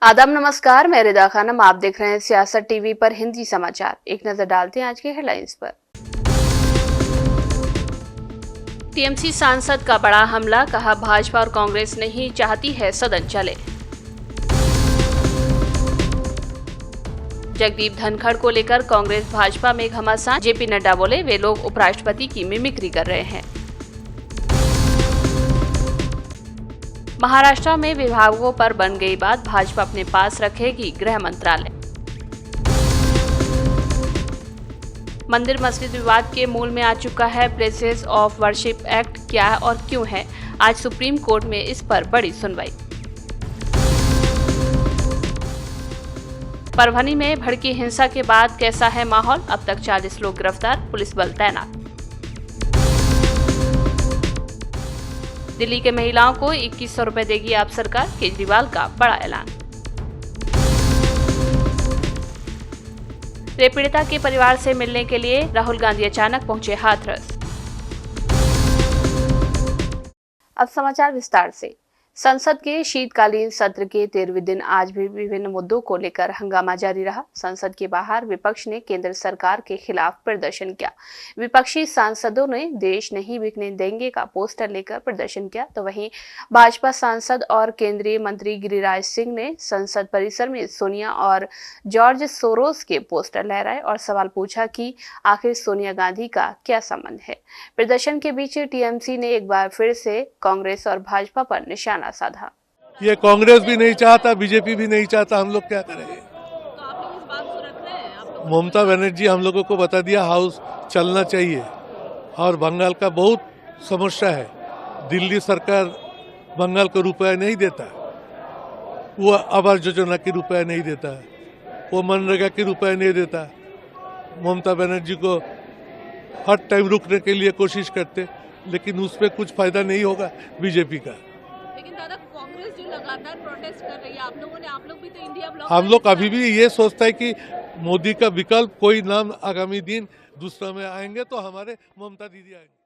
आदाब नमस्कार, मैं रिदा खानम। आप देख रहे हैं सियासत टीवी पर हिंदी समाचार। एक नजर डालते हैं आज के हेडलाइंस पर। टीएमसी सांसद का बड़ा हमला, कहा भाजपा और कांग्रेस नहीं चाहती है सदन चले। जगदीप धनखड़ को लेकर कांग्रेस भाजपा में घमासान, जेपी नड्डा बोले वे लोग उपराष्ट्रपति की मिमिक्री कर रहे हैं। महाराष्ट्र में विभागों पर बन गई बात, भाजपा अपने पास रखेगी गृह मंत्रालय। मंदिर मस्जिद विवाद के मूल में आ चुका है प्लेसेस ऑफ वर्शिप एक्ट, क्या और क्यों है, आज सुप्रीम कोर्ट में इस पर बड़ी सुनवाई। परभनी में भड़की हिंसा के बाद कैसा है माहौल, अब तक 40 लोग गिरफ्तार, पुलिस बल तैनात। दिल्ली के महिलाओं को 2100 रुपए देगी आप सरकार, केजरीवाल का बड़ा ऐलान। रेप पीड़िता के परिवार से मिलने के लिए राहुल गांधी अचानक पहुंचे हाथरस। अब समाचार विस्तार से। संसद के शीतकालीन सत्र के 13वें दिन आज भी विभिन्न मुद्दों को लेकर हंगामा जारी रहा। संसद के बाहर विपक्ष ने केंद्र सरकार के खिलाफ प्रदर्शन किया। विपक्षी सांसदों ने देश नहीं बिकने देंगे का पोस्टर लेकर प्रदर्शन किया, तो वहीं भाजपा सांसद और केंद्रीय मंत्री गिरिराज सिंह ने संसद परिसर में सोनिया और जॉर्ज सोरोस के पोस्टर लहराए और सवाल पूछा कि आखिर सोनिया गांधी का क्या संबंध है। प्रदर्शन के बीच टीएमसी ने एक बार फिर से कांग्रेस और भाजपा पर निशाना साधा। ये कांग्रेस भी नहीं चाहता, बीजेपी भी नहीं चाहता, हम लोग क्या करें। तो आप लोग इस बात को रख रहे हैं? ममता बनर्जी हम लोगों को बता दिया हाउस चलना चाहिए, और बंगाल का बहुत समस्या है। दिल्ली सरकार बंगाल को रुपया नहीं देता, वो आवास योजना की रुपया नहीं देता, वो मनरेगा की रुपया नहीं देता। ममता बनर्जी को हर टाइम रुकने के लिए कोशिश करते, लेकिन उसमें कुछ फायदा नहीं होगा बीजेपी का। लेकिन दादा, कांग्रेस जो लगातार प्रोटेस्ट कर रही है, आप लोग भी तो इंडिया ब्लॉक, हम लोग अभी भी ये सोचता है कि मोदी का विकल्प कोई नाम आगामी दिन दूसरा में आएंगे तो हमारे ममता दीदी आएंगे।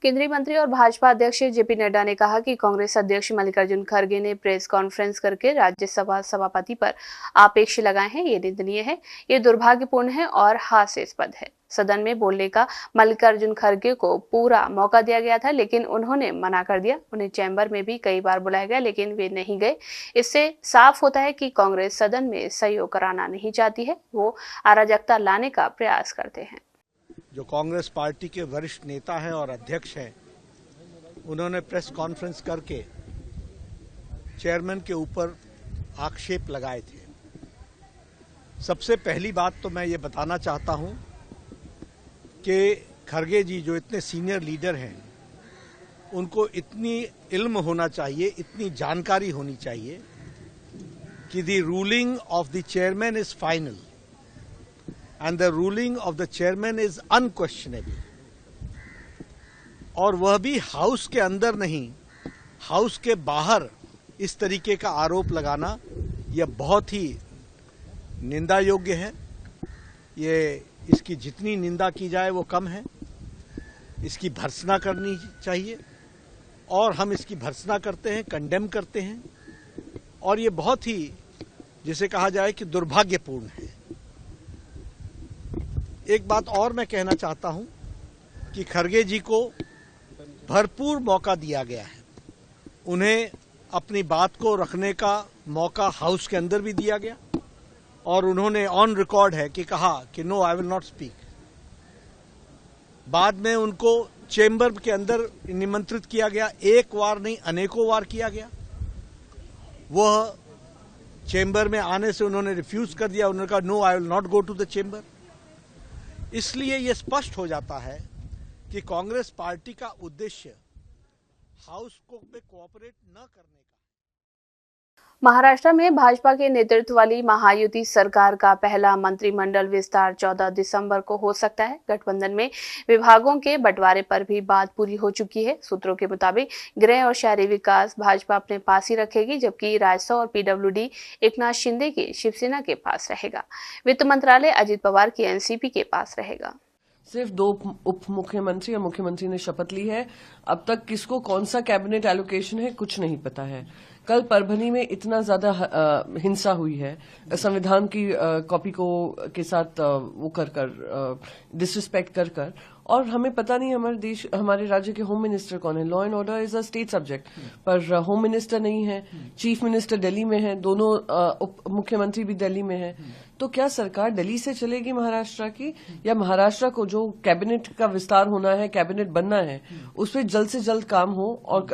केंद्रीय मंत्री और भाजपा अध्यक्ष जेपी नड्डा ने कहा कि कांग्रेस अध्यक्ष मल्लिकार्जुन खड़गे ने प्रेस कॉन्फ्रेंस करके राज्यसभा सभापति पर आक्षेप लगाए हैं। ये निंदनीय है, ये दुर्भाग्यपूर्ण है और हास्यास्पद है। सदन में बोलने का मल्लिकार्जुन खड़गे को पूरा मौका दिया गया था, लेकिन उन्होंने मना कर दिया। उन्हें चैम्बर में भी कई बार बुलाया गया, लेकिन वे नहीं गए। इससे साफ होता है कि कांग्रेस सदन में सहयोग कराना नहीं चाहती है, वो अराजकता लाने का प्रयास करते हैं। जो कांग्रेस पार्टी के वरिष्ठ नेता हैं और अध्यक्ष हैं, उन्होंने प्रेस कॉन्फ्रेंस करके चेयरमैन के ऊपर आक्षेप लगाए थे। सबसे पहली बात तो मैं ये बताना चाहता हूं कि खड़गे जी जो इतने सीनियर लीडर हैं, उनको इतनी इल्म होना चाहिए, इतनी जानकारी होनी चाहिए कि the ruling of the chairman is final and the ruling of the chairman is unquestionable, और वह भी हाउस के अंदर नहीं, हाउस के बाहर इस तरीके का आरोप लगाना यह बहुत ही निंदा योग्य है। ये इसकी जितनी निंदा की जाए वो कम है। इसकी भर्त्सना करनी चाहिए, और हम इसकी भर्त्सना करते हैं, कंडेम करते हैं, और ये बहुत ही, जिसे कहा जाए कि दुर्भाग्यपूर्ण है। एक बात और मैं कहना चाहता हूं कि खड़गे जी को भरपूर मौका दिया गया है। उन्हें अपनी बात को रखने का मौका हाउस के अंदर भी दिया गया, और उन्होंने ऑन रिकॉर्ड है कि कहा कि no, I will not speak. बाद में उनको चेंबर के अंदर निमंत्रित किया गया, एक बार नहीं अनेकों बार किया गया। वह चेंबर में आने से उन्होंने रिफ्यूज कर दिया। उन्होंने कहा no, I will not go to the chamber. इसलिए यह स्पष्ट हो जाता है कि कांग्रेस पार्टी का उद्देश्य हाउस को में कोऑपरेट न करने का। महाराष्ट्र में भाजपा के नेतृत्व वाली महायुति सरकार का पहला मंत्रिमंडल विस्तार 14 दिसंबर को हो सकता है। गठबंधन में विभागों के बंटवारे पर भी बात पूरी हो चुकी है। सूत्रों के मुताबिक गृह और शहरी विकास भाजपा अपने पास ही रखेगी, जबकि राजस्व और पीडब्ल्यूडी एकनाथ शिंदे के शिवसेना के पास रहेगा। वित्त मंत्रालय अजित पवार की एनसीपी के पास रहेगा। सिर्फ 2 उप मुख्यमंत्री और मुख्यमंत्री ने शपथ ली है। अब तक किसको कौन सा कैबिनेट एलोकेशन है कुछ नहीं पता है। कल परभनी में इतना ज्यादा हिंसा हुई है, संविधान की कॉपी को के साथ वो कर डिसरिस्पेक्ट कर और हमें पता नहीं हमारे राज्य के होम मिनिस्टर कौन है। Law and order is a state subject, पर होम मिनिस्टर नहीं है, चीफ मिनिस्टर दिल्ली में है, दोनों उप मुख्यमंत्री भी दिल्ली में है। तो क्या सरकार दिल्ली से चलेगी महाराष्ट्र की, या महाराष्ट्र को जो कैबिनेट का विस्तार होना है, कैबिनेट बनना है, उस पर जल्द से जल्द काम हो और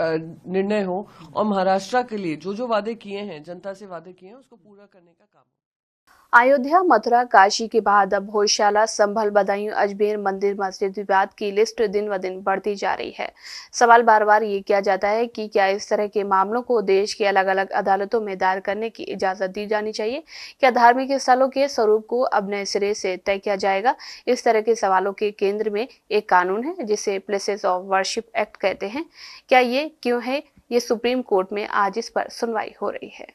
निर्णय हो, और महाराष्ट्र के लिए जो वादे किए हैं, जनता से वादे किए हैं, उसको पूरा करने का काम। अयोध्या, मथुरा, काशी के बाद अब भोजशाला, संभल, बदायूं, अजमेर मंदिर मस्जिद विवाद की लिस्ट दिन ब दिन बढ़ती जा रही है। सवाल बार बार ये किया जाता है कि क्या इस तरह के मामलों को देश की अलग अलग अदालतों में दायर करने की इजाजत दी जानी चाहिए? क्या धार्मिक स्थलों के स्वरूप को अब नए सिरे से तय किया जाएगा? इस तरह के सवालों के केंद्र में एक कानून है जिसे प्लेसेस ऑफ वर्शिप एक्ट कहते हैं। क्या ये क्यों है? ये सुप्रीम कोर्ट में आज इस पर सुनवाई हो रही है।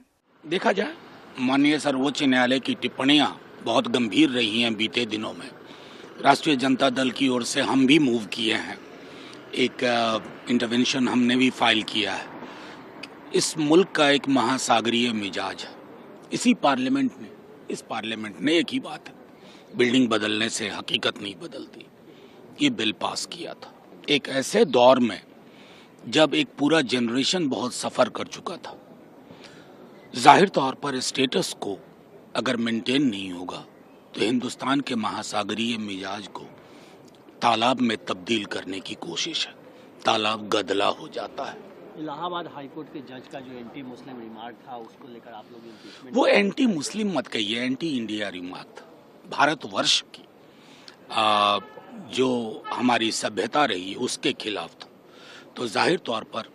देखा जाए, माननीय सर्वोच्च न्यायालय की टिप्पणियां बहुत गंभीर रही हैं बीते दिनों में। राष्ट्रीय जनता दल की ओर से हम भी मूव किए हैं, एक इंटरवेंशन हमने भी फाइल किया है। इस मुल्क का एक महासागरीय मिजाज है। इस पार्लियामेंट ने एक ही बात है, बिल्डिंग बदलने से हकीकत नहीं बदलती। ये बिल पास किया था एक ऐसे दौर में जब एक पूरा जनरेशन बहुत सफ़र कर चुका था। जाहिर तौर पर स्टेटस को अगर मेंटेन नहीं होगा तो हिंदुस्तान के महासागरीय मिजाज को तालाब में तब्दील करने की कोशिश है। तालाब गदला हो जाता है। इलाहाबाद हाईकोर्ट के जज का जो एंटी मुस्लिम रिमार्क था, उसको लेकर आप लोग इम्पीचमेंट, वो एंटी मुस्लिम मत कहिए, एंटी इंडिया रिमार्क था। भारतवर्ष की जो हमारी सभ्यता रही उसके खिलाफ था। तो जाहिर तौर पर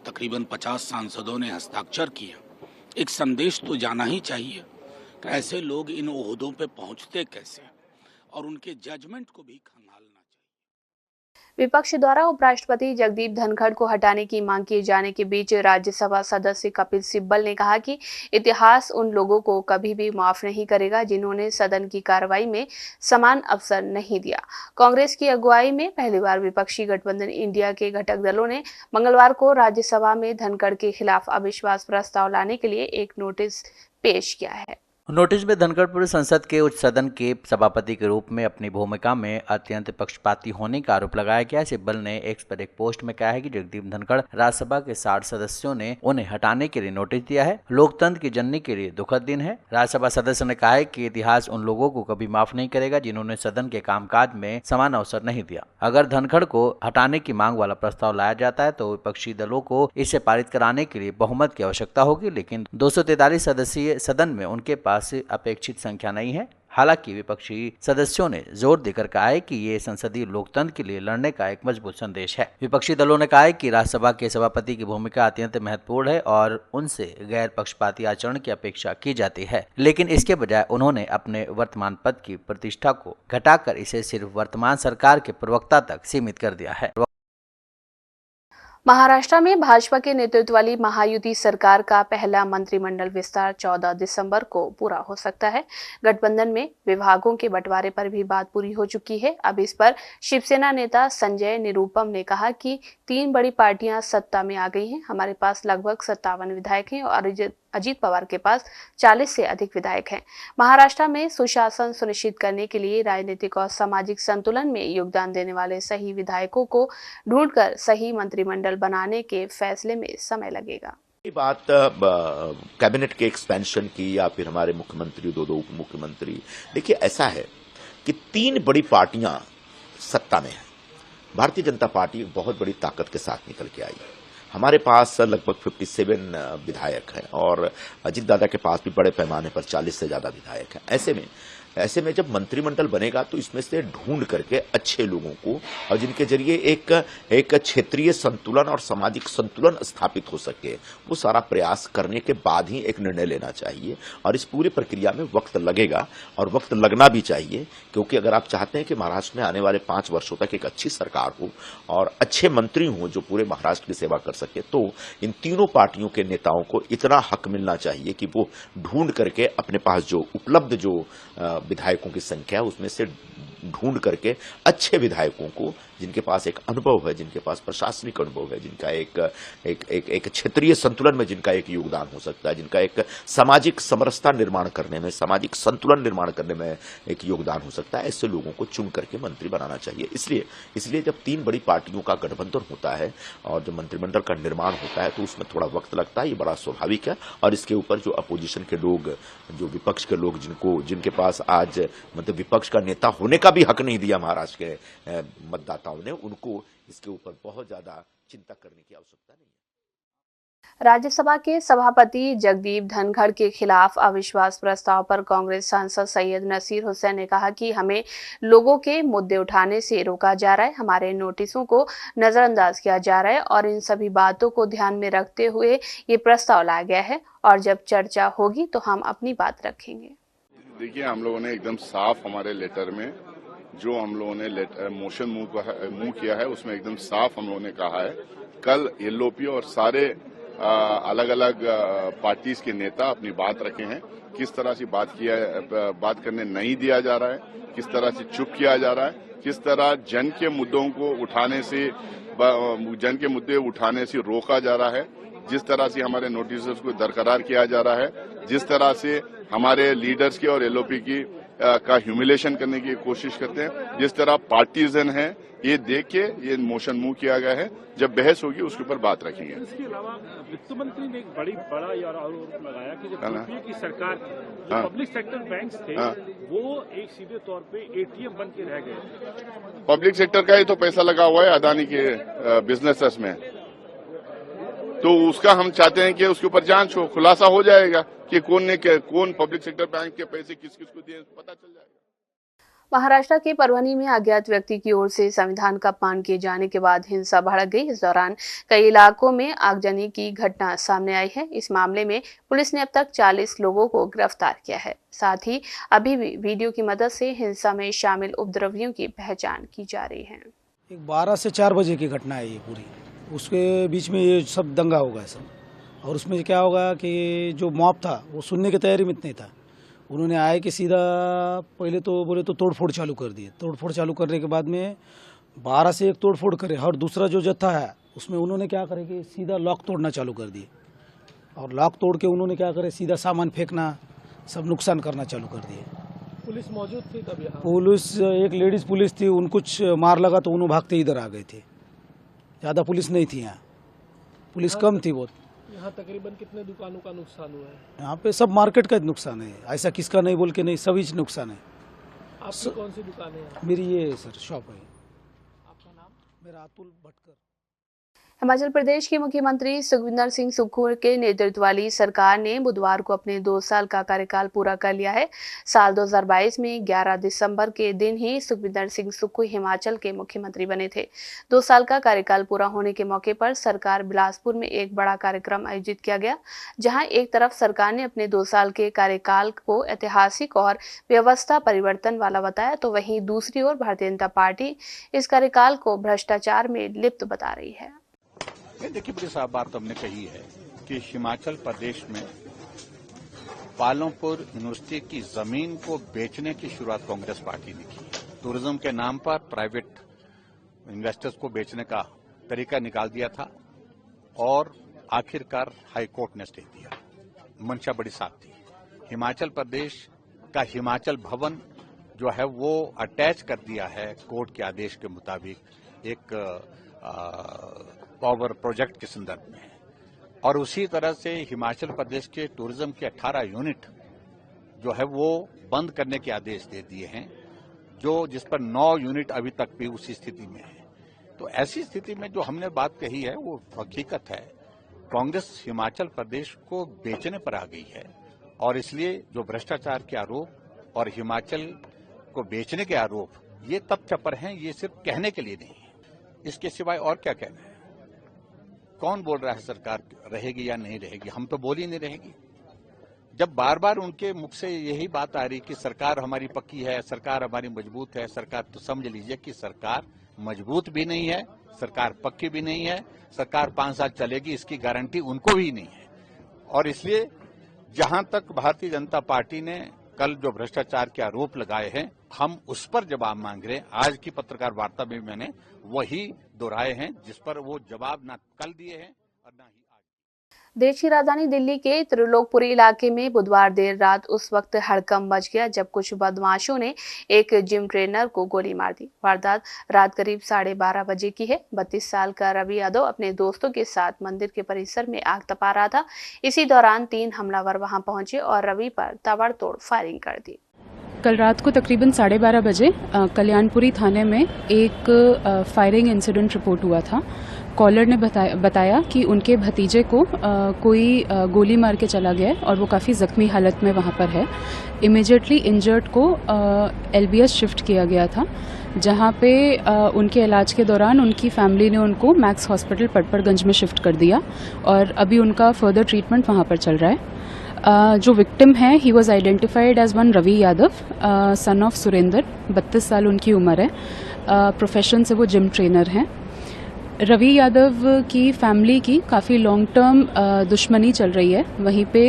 तकरीबन 50 सांसदों ने हस्ताक्षर किया। एक संदेश तो जाना ही चाहिए कि ऐसे लोग इन ओहदों पे पहुंचते कैसे, और उनके जजमेंट को भी खंगालना चाहिए। विपक्ष द्वारा उपराष्ट्रपति जगदीप धनखड़ को हटाने की मांग किए जाने के बीच राज्यसभा सदस्य कपिल सिब्बल ने कहा कि इतिहास उन लोगों को कभी भी माफ नहीं करेगा जिन्होंने सदन की कार्रवाई में समान अवसर नहीं दिया। कांग्रेस की अगुवाई में पहली बार विपक्षी गठबंधन इंडिया के घटक दलों ने मंगलवार को राज्यसभा में धनखड़ के खिलाफ अविश्वास प्रस्ताव लाने के लिए एक नोटिस पेश किया है। नोटिस में धनखड़ पूर्व संसद के उच्च सदन के सभापति के रूप में अपनी भूमिका में अत्यंत पक्षपाती होने का आरोप लगाया गया। सिब्बल ने एक्स पर एक पोस्ट में कहा है कि जगदीप धनखड़ राज्यसभा के 60 सदस्यों ने उन्हें हटाने के लिए नोटिस दिया है। लोकतंत्र की जननी के लिए दुखद दिन है। राज्यसभा सदस्य ने कहा है कि इतिहास उन लोगों को कभी माफ नहीं करेगा जिन्होंने सदन के कामकाज में समान अवसर नहीं दिया। अगर धनखड़ को हटाने की मांग वाला प्रस्ताव लाया जाता है तो विपक्षी दलों को इसे पारित कराने के लिए बहुमत की आवश्यकता होगी, लेकिन 243 सदस्यीय सदन में उनके पास अपेक्षित संख्या नहीं है। हालांकि विपक्षी सदस्यों ने जोर देकर कहा है कि ये संसदीय लोकतंत्र के लिए लड़ने का एक मजबूत संदेश है। विपक्षी दलों ने कहा है कि राज्यसभा के सभापति की भूमिका अत्यंत महत्वपूर्ण है और उनसे गैर पक्षपाती आचरण की अपेक्षा की जाती है, लेकिन इसके बजाय उन्होंने अपने वर्तमान पद की प्रतिष्ठा को घटाकर इसे सिर्फ वर्तमान सरकार के प्रवक्ता तक सीमित कर दिया है। महाराष्ट्र में भाजपा के नेतृत्व वाली महायुति सरकार का पहला मंत्रिमंडल विस्तार 14 दिसंबर को पूरा हो सकता है। गठबंधन में विभागों के बंटवारे पर भी बात पूरी हो चुकी है। अब इस पर शिवसेना नेता संजय निरुपम ने कहा कि 3 बड़ी पार्टियां सत्ता में आ गई हैं। हमारे पास लगभग 57 विधायक हैं और अजीत पवार के पास 40 से अधिक विधायक हैं। महाराष्ट्र में सुशासन सुनिश्चित करने के लिए राजनीतिक और सामाजिक संतुलन में योगदान देने वाले सही विधायकों को ढूंढकर सही मंत्रिमंडल बनाने के फैसले में समय लगेगा। ये बात कैबिनेट के एक्सपेंशन की या फिर हमारे मुख्यमंत्री, 2 उप मुख्यमंत्री, देखिए ऐसा है कि 3 बड़ी पार्टियां सत्ता में हैं। भारतीय जनता पार्टी बहुत बड़ी ताकत के साथ निकल के आई है। हमारे पास लगभग 57 विधायक हैं और अजीत दादा के पास भी बड़े पैमाने पर 40 से ज्यादा विधायक हैं। ऐसे में जब मंत्रिमंडल बनेगा तो इसमें से ढूंढ करके अच्छे लोगों को, और जिनके जरिए एक क्षेत्रीय संतुलन और सामाजिक संतुलन स्थापित हो सके, वो सारा प्रयास करने के बाद ही एक निर्णय लेना चाहिए। और इस पूरी प्रक्रिया में वक्त लगेगा और वक्त लगना भी चाहिए, क्योंकि अगर आप चाहते हैं कि महाराष्ट्र में आने वाले 5 वर्षों तक एक अच्छी सरकार हो और अच्छे मंत्री हों जो पूरे महाराष्ट्र की सेवा कर सके, तो इन तीनों पार्टियों के नेताओं को इतना हक मिलना चाहिए कि वो ढूंढ करके अपने पास जो उपलब्ध जो विधायकों की संख्या उसमें से ढूंढ करके अच्छे विधायकों को जिनके पास एक अनुभव है, जिनके पास प्रशासनिक अनुभव है, जिनका एक क्षेत्रीय संतुलन में जिनका एक योगदान हो सकता है, जिनका एक सामाजिक समरसता निर्माण करने में, सामाजिक संतुलन निर्माण करने में एक योगदान हो सकता है, ऐसे लोगों को चुन करके मंत्री बनाना चाहिए। इसलिए जब तीन बड़ी पार्टियों का गठबंधन होता है और जब मंत्रिमंडल का निर्माण होता है तो उसमें थोड़ा वक्त लगता है, ये बड़ा स्वाभाविक है। और इसके ऊपर जो अपोजिशन के लोग, जो विपक्ष के लोग, जिनके पास आज मतलब विपक्ष का नेता होने का भी हक नहीं दिया महाराष्ट्र के मतदाताओं ने, उनको इसके ऊपर बहुत ज्यादा चिंता करने की आवश्यकता नहीं है। राज्यसभा के सभापति जगदीप धनखड़ के खिलाफ अविश्वास प्रस्ताव पर कांग्रेस सांसद सैयद नसीर हुसैन ने कहा कि हमें लोगों के मुद्दे उठाने से रोका जा रहा है, हमारे नोटिसों को नजरअंदाज किया जा रहा है और इन सभी बातों को ध्यान में रखते हुए ये प्रस्ताव लाया गया है और जब चर्चा होगी तो हम अपनी बात रखेंगे। देखिए, हम लोगों ने एकदम साफ हमारे लेटर में जो हम लोगों ने मोशन मूव किया है उसमें एकदम साफ हम लोगों ने कहा है, कल एलओपी और सारे अलग अलग पार्टीज के नेता अपनी बात रखे हैं, किस तरह से बात करने नहीं दिया जा रहा है, किस तरह से चुप किया जा रहा है, किस तरह जन के मुद्दे उठाने से रोका जा रहा है, जिस तरह से हमारे नोटिस को बरकरार किया जा रहा है, जिस तरह से हमारे लीडर्स की और एलओपी की का ह्यूमिलेशन करने की कोशिश करते हैं, जिस तरह पार्टीजन है, ये देख के ये मोशन मूव किया गया है। जब बहस होगी उसके ऊपर बात रखेंगे। इसके अलावा वित्त मंत्री ने एक बड़ा आरोप लगाया कि जब यूपीए की सरकार जो पब्लिक सेक्टर बैंक्स थे वो एक सीधे तौर पे एटीएम बन के रह गए। पब्लिक सेक्टर का ही तो पैसा लगा हुआ है अदानी के बिजनेसेस में, तो उसका हम चाहते हैं कि उसके ऊपर जांच हो, खुलासा हो जाएगा कि कौन पब्लिक सेक्टर बैंक के पैसे किस किस को दिए, पता चल जाएगा। महाराष्ट्र के परभनी में अज्ञात व्यक्ति की ओर से संविधान का अपमान किए जाने के बाद हिंसा भड़क गई। इस दौरान कई इलाकों में आगजनी की घटना सामने आई है। इस मामले में पुलिस ने अब तक 40 लोगों को गिरफ्तार किया है। साथ ही अभी भी वीडियो की मदद से हिंसा में शामिल उपद्रवियों की पहचान की जा रही है। 12 से 4 बजे की घटना है ये पूरी, उसके बीच में ये सब दंगा होगा सब, और उसमें क्या होगा कि जो मॉब था वो सुनने की तैयारी में नहीं था। उन्होंने आए कि सीधा पहले तो बोले तो तोड़फोड़ चालू कर दिए। तोड़फोड़ चालू करने के बाद में 12 से एक तोड़फोड़ करे और दूसरा जो जत्था है उसमें उन्होंने क्या करे कि सीधा लॉक तोड़ना चालू कर दिए, और लॉक तोड़ के उन्होंने क्या करे सीधा सामान फेंकना, सब नुकसान करना चालू कर दिए। पुलिस मौजूद थी तब यहाँ? पुलिस, एक लेडीज पुलिस थी, उनको कुछ मार लगा तो उन्होंने भागते इधर आ गए थे। ज़्यादा पुलिस नहीं थी यहाँ, पुलिस कम थी बहुत। यहाँ तकरीबन कितने दुकानों का नुकसान हुआ है? यहाँ पे सब मार्केट का नुकसान है, ऐसा किसका नहीं बोल के नहीं, सभी नुकसान है। आपकी कौन सी दुकान है? मेरी ये सर शॉप है। आपका नाम? मेरा अतुल भटकर। हिमाचल प्रदेश के मुख्यमंत्री सुखविंदर सिंह सुक्खू के नेतृत्व वाली सरकार ने बुधवार को अपने 2 साल का कार्यकाल पूरा कर लिया है। साल 2022 में 11 दिसंबर के दिन ही सुखविंदर सिंह सुक्खू हिमाचल के मुख्यमंत्री बने थे। 2 साल का कार्यकाल पूरा होने के मौके पर सरकार बिलासपुर में एक बड़ा कार्यक्रम आयोजित किया गया, जहां एक तरफ सरकार ने अपने 2 साल के कार्यकाल को ऐतिहासिक और व्यवस्था परिवर्तन वाला बताया, तो वहीं दूसरी ओर भारतीय जनता पार्टी इस कार्यकाल को भ्रष्टाचार में लिप्त बता रही है। देखिए, बड़ी साफ बात हमने कही है कि हिमाचल प्रदेश में पालमपुर यूनिवर्सिटी की जमीन को बेचने की शुरुआत कांग्रेस पार्टी ने की। टूरिज्म के नाम पर प्राइवेट इन्वेस्टर्स को बेचने का तरीका निकाल दिया था और आखिरकार हाई कोर्ट ने स्टे दिया। मंशा बड़ी साफ थी। हिमाचल प्रदेश का हिमाचल भवन जो है वो अटैच कर दिया है कोर्ट के आदेश के मुताबिक एक पावर प्रोजेक्ट के संदर्भ में, और उसी तरह से हिमाचल प्रदेश के टूरिज्म के 18 यूनिट जो है वो बंद करने के आदेश दे दिए हैं, जो जिस पर 9 यूनिट अभी तक भी उसी स्थिति में है। तो ऐसी स्थिति में जो हमने बात कही है वो हकीकत है। कांग्रेस हिमाचल प्रदेश को बेचने पर आ गई है, और इसलिए जो भ्रष्टाचार के आरोप और हिमाचल को बेचने के आरोप ये तथ्य पर हैं, ये सिर्फ कहने के लिए नहीं है। इसके सिवाय और क्या कहना है? कौन बोल रहा है सरकार रहेगी या नहीं रहेगी? हम तो बोल ही नहीं रहेगी। जब बार बार उनके मुख से यही बात आ रही कि सरकार हमारी पक्की है, सरकार हमारी मजबूत है, सरकार, तो समझ लीजिए कि सरकार मजबूत भी नहीं है, सरकार पक्की भी नहीं है, सरकार 5 साल चलेगी इसकी गारंटी उनको भी नहीं है। और इसलिए जहां तक भारतीय जनता पार्टी ने कल जो भ्रष्टाचार के आरोप लगाए हैं हम उस पर जवाब मांग रहे हैं। आज की पत्रकार वार्ता में मैंने वही दोहराए हैं, जिस पर वो जवाब ना कल दिए हैं और ना ही देश की राजधानी दिल्ली के त्रिलोकपुरी इलाके में बुधवार देर रात उस वक्त हड़कंप मच गया जब कुछ बदमाशों ने एक जिम ट्रेनर को गोली मार दी। वारदात रात करीब 12:30 बजे की है। 32 साल का रवि यादव अपने दोस्तों के साथ मंदिर के परिसर में आग तपा रहा था। इसी दौरान 3 हमलावर वहां पहुंचे और रवि पर ताबड़तोड़ फायरिंग कर दी। कल रात को तकरीबन 12:30 बजे कल्याणपुरी थाने में एक फायरिंग इंसिडेंट रिपोर्ट हुआ था। कॉलर ने बताया कि उनके भतीजे को कोई गोली मार के चला गया और वो काफ़ी ज़ख्मी हालत में वहाँ पर है। इमीडिएटली इंजर्ड को LBS शिफ्ट किया गया था, जहाँ पे उनके इलाज के दौरान उनकी फैमिली ने उनको मैक्स हॉस्पिटल पटपड़गंज में शिफ्ट कर दिया और अभी उनका फर्दर ट्रीटमेंट वहाँ पर चल रहा है। जो विक्टिम है he was identified as one Ravi Yadav, son of Surendra. 32 साल उनकी उम्र है। प्रोफेशन से वो जिम ट्रेनर हैं। रवि यादव की फैमिली की काफ़ी लॉन्ग टर्म दुश्मनी चल रही है वहीं पे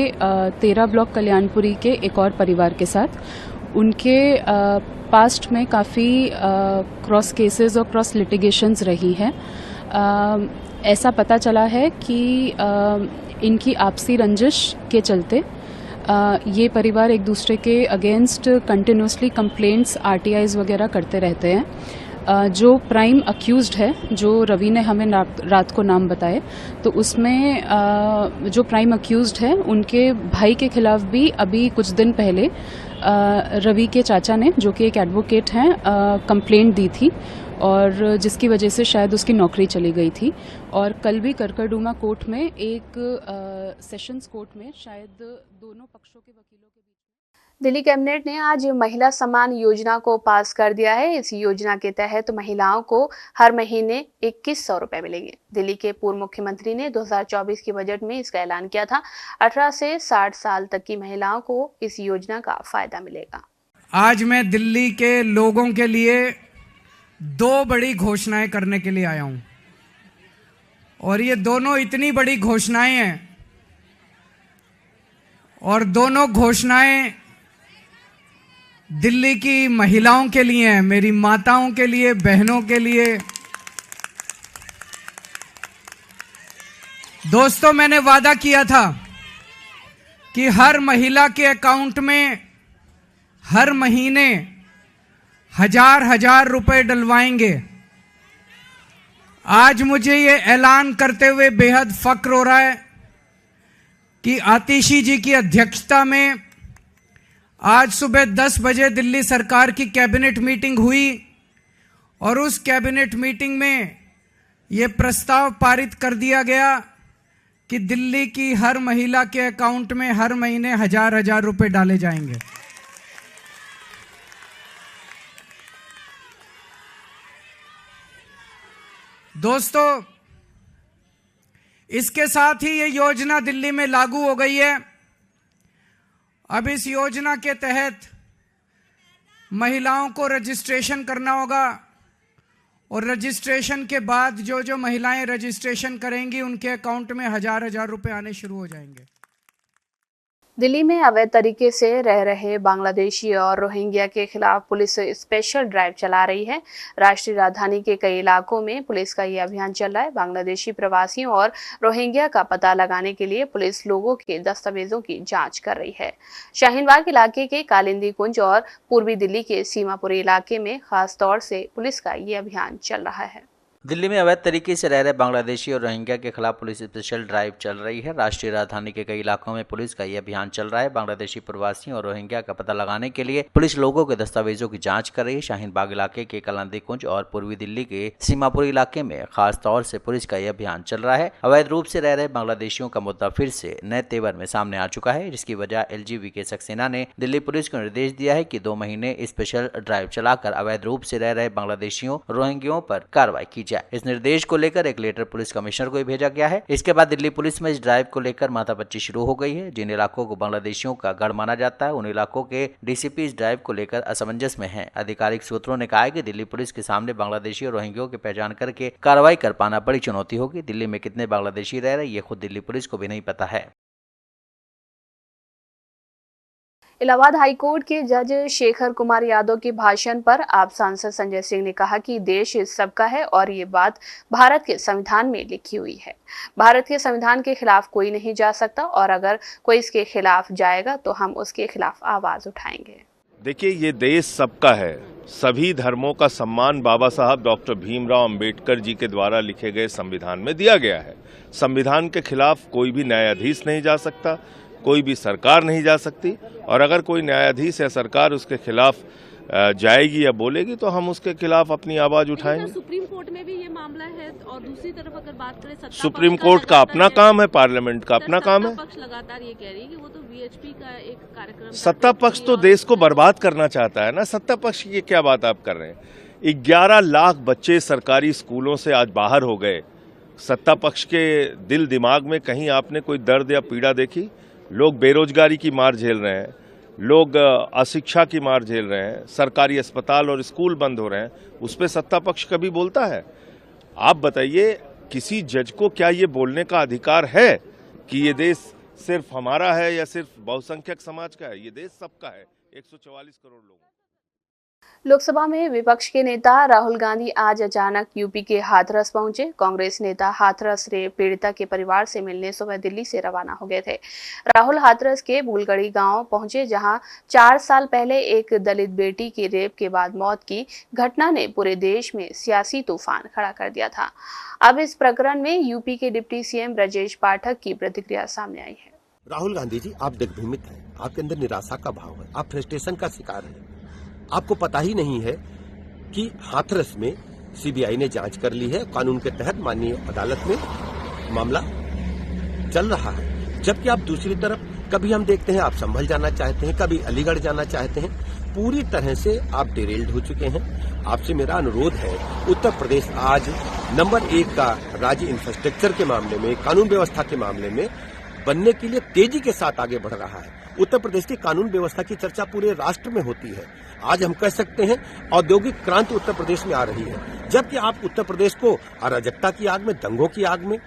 13 ब्लॉक कल्याणपुरी के एक और परिवार के साथ। उनके पास्ट में काफ़ी क्रॉस केसेस और क्रॉस लिटिगेशंस रही हैं। ऐसा पता चला है कि इनकी आपसी रंजिश के चलते ये परिवार एक दूसरे के अगेंस्ट कंटिन्यूसली कंप्लेंट्स RTIs वगैरह करते रहते हैं। जो प्राइम अक्यूज्ड है, जो रवि ने हमें रात को नाम बताए, तो उसमें जो प्राइम अक्यूज्ड है उनके भाई के खिलाफ भी अभी कुछ दिन पहले रवि के चाचा ने, जो कि एक एडवोकेट हैं, कंप्लेंट दी थी और जिसकी वजह से शायद उसकी नौकरी चली गई थी। और कल भी करकरडूमा कोर्ट में एक सेशंस कोर्ट में शायद दोनों पक्षों के वकीलों के दिल्ली कैबिनेट ने आज महिला सम्मान योजना को पास कर दिया है। इस योजना के तहत महिलाओं को हर महीने 2100 रुपए मिलेंगे। दिल्ली के पूर्व मुख्यमंत्री ने 2024 के बजट में इसका ऐलान किया था। 18 से 60 साल तक की महिलाओं को इस योजना का फायदा मिलेगा। आज मैं दिल्ली के लोगों के लिए 2 बड़ी घोषणाएं करने के लिए आया हूं और ये दोनों इतनी बड़ी घोषणाएं हैं और दोनों घोषणाएं दिल्ली की महिलाओं के लिए हैं, मेरी माताओं के लिए, बहनों के लिए। दोस्तों, मैंने वादा किया था कि हर महिला के अकाउंट में हर महीने 1000 रुपए डलवाएंगे। आज मुझे ये ऐलान करते हुए बेहद फक्र हो रहा है कि आतिशी जी की अध्यक्षता में आज सुबह 10 बजे दिल्ली सरकार की कैबिनेट मीटिंग हुई और उस कैबिनेट मीटिंग में ये प्रस्ताव पारित कर दिया गया कि दिल्ली की हर महिला के अकाउंट में हर महीने 1000 रुपए डाले जाएंगे। दोस्तों, इसके साथ ही ये योजना दिल्ली में लागू हो गई है। अब इस योजना के तहत महिलाओं को रजिस्ट्रेशन करना होगा और रजिस्ट्रेशन के बाद जो महिलाएं रजिस्ट्रेशन करेंगी उनके अकाउंट में 1000 रुपए आने शुरू हो जाएंगे। दिल्ली में अवैध तरीके से रह रहे बांग्लादेशी और रोहिंग्या के खिलाफ पुलिस स्पेशल ड्राइव चला रही है। राष्ट्रीय राजधानी के कई इलाकों में पुलिस का ये अभियान चल रहा है। बांग्लादेशी प्रवासियों और रोहिंग्या का पता लगाने के लिए पुलिस लोगों के दस्तावेजों की जांच कर रही है। शाहीनबाग इलाके के कालिंदी कुंज और पूर्वी दिल्ली के सीमापुरी इलाके में खास तौर से पुलिस का ये अभियान चल रहा है। दिल्ली में अवैध तरीके से रह रहे बांग्लादेशी और रोहिंग्या के खिलाफ पुलिस स्पेशल ड्राइव चल रही है। राष्ट्रीय राजधानी के कई इलाकों में पुलिस का यह अभियान चल रहा है। बांग्लादेशी प्रवासियों और रोहिंग्या का पता लगाने के लिए पुलिस लोगों के दस्तावेजों की जांच कर रही है। शाहीनबाग इलाके के कालिंदी कुंज और पूर्वी दिल्ली के सीमापुरी इलाके में खास तौर से पुलिस का यह अभियान चल रहा है। अवैध रूप से रह रहे बांग्लादेशियों का मुद्दा फिर से नए तेवर में सामने आ चुका है, जिसकी वजह LGV के सक्सेना ने दिल्ली पुलिस को निर्देश दिया है कि 2 महीने स्पेशल ड्राइव चलाकर अवैध रूप से रह रहे बांग्लादेशियों रोहिंग्यों पर कार्रवाई की जाए। इस निर्देश को लेकर एक लेटर पुलिस कमिश्नर को भेजा गया है। इसके बाद दिल्ली पुलिस में इस ड्राइव को लेकर माथापच्ची शुरू हो गई है। जिन इलाकों को बांग्लादेशियों का गढ़ माना जाता है, उन इलाकों के DCP इस ड्राइव को लेकर असमंजस में हैं। आधिकारिक सूत्रों ने कहा है कि दिल्ली पुलिस के सामने बांग्लादेशी और रोहिंग्यों की पहचान करके कार्रवाई कर पाना बड़ी चुनौती होगी। दिल्ली में कितने बांग्लादेशी रह रहे ये खुद दिल्ली पुलिस को भी नहीं पता है। इलाहाबाद हाईकोर्ट के जज शेखर कुमार यादव के भाषण पर आप सांसद संजय सिंह ने कहा कि देश सबका है और ये बात भारत के संविधान में लिखी हुई है। भारत के संविधान के खिलाफ कोई नहीं जा सकता और अगर कोई इसके खिलाफ जाएगा तो हम उसके खिलाफ आवाज उठाएंगे। देखिए, ये देश सबका है। सभी धर्मों का सम्मान बाबा साहब डॉक्टर भीमराव अंबेडकर जी के द्वारा लिखे गए संविधान में दिया गया है। संविधान के खिलाफ कोई भी न्यायाधीश नहीं जा सकता, कोई भी सरकार नहीं जा सकती, और अगर कोई न्यायाधीश या सरकार उसके खिलाफ जाएगी या बोलेगी तो हम उसके खिलाफ अपनी आवाज उठाएंगे। सुप्रीम कोर्ट में भी ये मामला है और दूसरी तरफ अगर बात करें सुप्रीम कोर्ट का अपना काम है, पार्लियामेंट का अपना काम है। पक्ष लगातार ये कह रही है कि वो तो वीएचपी का एक कार्यक्रम, सत्ता पक्ष तो देश को बर्बाद करना चाहता है ना। सत्ता पक्ष की क्या बात आप कर रहे हैं? 11 लाख बच्चे सरकारी स्कूलों से आज बाहर हो गए। सत्ता पक्ष के दिल दिमाग में कहीं आपने कोई दर्द या पीड़ा देखी? लोग बेरोजगारी की मार झेल रहे हैं, लोग अशिक्षा की मार झेल रहे हैं, सरकारी अस्पताल और स्कूल बंद हो रहे हैं, उस पर सत्ता पक्ष कभी बोलता है? आप बताइए, किसी जज को क्या ये बोलने का अधिकार है कि ये देश सिर्फ हमारा है या सिर्फ बहुसंख्यक समाज का है? ये देश सबका है, 144 करोड़ लोग। लोकसभा में विपक्ष के नेता राहुल गांधी आज अचानक यूपी के हाथरस पहुंचे। कांग्रेस नेता हाथरस रेप पीड़िता के परिवार से मिलने सुबह दिल्ली से रवाना हो गए थे। राहुल हाथरस के बुलगड़ी गांव पहुंचे, जहां 4 साल पहले एक दलित बेटी की रेप के बाद मौत की घटना ने पूरे देश में सियासी तूफान खड़ा कर दिया था। अब इस प्रकरण में यूपी के डिप्टी सीएम ब्रजेश पाठक की प्रतिक्रिया सामने आई है। राहुल गांधी जी, आप दिग्भ्रमित हैं, आपके अंदर निराशा का भाव है, आप फ्रस्ट्रेशन का शिकार हैं। आपको पता ही नहीं है कि हाथरस में सीबीआई ने जांच कर ली है, कानून के तहत माननीय अदालत में मामला चल रहा है। जबकि आप दूसरी तरफ, कभी हम देखते हैं आप संभल जाना चाहते हैं, कभी अलीगढ़ जाना चाहते हैं, पूरी तरह से आप डिरेल्ड हो चुके हैं। आपसे मेरा अनुरोध है, उत्तर प्रदेश आज नंबर 1 का राज्य इंफ्रास्ट्रक्चर के मामले में, कानून व्यवस्था के मामले में बनने के लिए तेजी के साथ आगे बढ़ रहा है। उत्तर प्रदेश की कानून व्यवस्था की चर्चा पूरे राष्ट्र में होती है। आज हम कह सकते हैं औद्योगिक क्रांति उत्तर प्रदेश में आ रही है। जबकि आप उत्तर प्रदेश को अराजकता की आग में, दंगों की आग में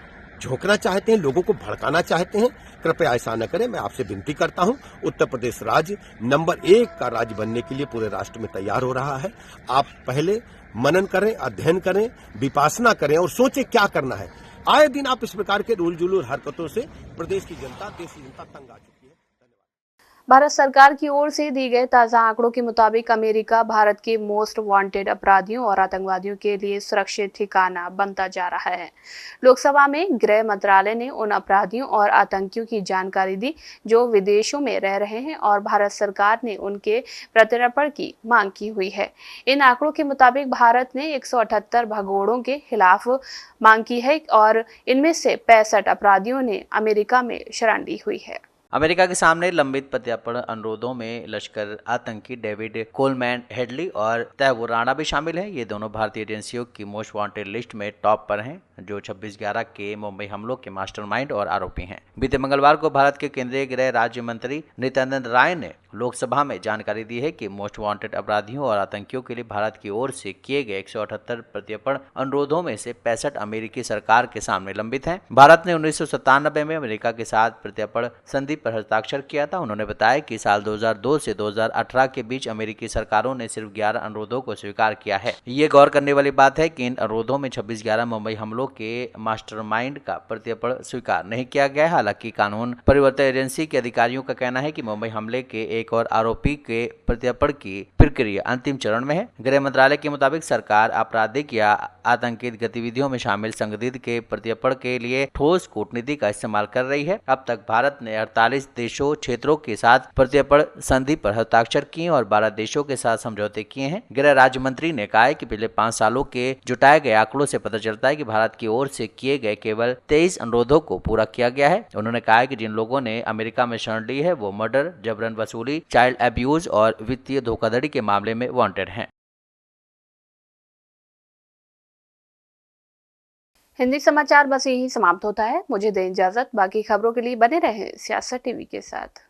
झोंकना चाहते हैं, लोगों को भड़काना चाहते हैं। कृपया ऐसा न करें, मैं आपसे विनती करता हूं। उत्तर प्रदेश राज्य नंबर 1 का राज्य बनने के लिए पूरे राष्ट्र में तैयार हो रहा है। आप पहले मनन करें, अध्ययन करें, विपासना करें और सोचें क्या करना है। आए दिन आप इस प्रकार के रूल जुलूल हरकतों से प्रदेश की जनता, देश की जनता तंग आ चुकी है। भारत सरकार की ओर से दिए गए ताजा आंकड़ों के मुताबिक अमेरिका भारत के मोस्ट वांटेड अपराधियों और आतंकवादियों के लिए सुरक्षित ठिकाना बनता जा रहा है। लोकसभा में गृह मंत्रालय ने उन अपराधियों और आतंकियों की जानकारी दी जो विदेशों में रह रहे हैं और भारत सरकार ने उनके प्रत्यर्पण की मांग की हुई है। इन आंकड़ों के मुताबिक भारत ने 178 भगोड़ों के खिलाफ मांग की है और इनमें से 65 अपराधियों ने अमेरिका में शरण ली हुई है। अमेरिका के सामने लंबित प्रत्यर्पण अनुरोधों में लश्कर आतंकी डेविड कोलमैन हेडली और तैमूर राणा भी शामिल हैं। ये दोनों भारतीय एजेंसियों की मोस्ट वांटेड लिस्ट में टॉप पर हैं, जो 26/11 के मुंबई हमलों के मास्टरमाइंड और आरोपी हैं। बीते मंगलवार को भारत के केंद्रीय गृह राज्य मंत्री नित्यानंद राय ने लोकसभा में जानकारी दी है कि मोस्ट वांटेड अपराधियों और आतंकियों के लिए भारत की ओर से किए गए 178 प्रत्यर्पण अनुरोधों में से 65 अमेरिकी सरकार के सामने लंबित हैं। भारत ने 1997 में अमेरिका के साथ प्रत्यर्पण संधि पर हस्ताक्षर किया था। उन्होंने बताया कि साल 2002 से 2018 के बीच अमेरिकी सरकारों ने सिर्फ 11 अनुरोधों को स्वीकार किया है। ये गौर करने वाली बात है कि इन अनुरोधों में 26/11 मुंबई हमलों के मास्टरमाइंड का प्रत्यर्पण स्वीकार नहीं किया गया। हालांकि कानून परिवर्तन एजेंसी के अधिकारियों का कहना है कि मुंबई हमले के एक और आरोपी के प्रत्यर्पण की प्रक्रिया अंतिम चरण में है। गृह मंत्रालय के मुताबिक सरकार आपराधिक या आतंकित गतिविधियों में शामिल संदिग्ध के प्रत्यर्पण के लिए ठोस कूटनीति का इस्तेमाल कर रही है। अब तक भारत ने 48 देशों क्षेत्रों के साथ प्रत्यर्पण संधि पर हस्ताक्षर किए और 12 देशों के साथ समझौते किए हैं। गृह राज्य मंत्री ने कहा है कि पिछले 5 सालों के जुटाए गए आंकड़ों से पता चलता है कि भारत की ओर से किए गए केवल 23 अनुरोधों को पूरा किया गया है। उन्होंने कहा है कि जिन लोगों ने अमेरिका में शरण ली है वो मर्डर, जबरन वसूली, चाइल्ड अब्यूज और वित्तीय धोखाधड़ी के मामले में वांटेड हैं। हिंदी समाचार बस यही समाप्त होता है। मुझे दें इजाजत। बाकी खबरों के लिए बने रहें सियासत टीवी के साथ।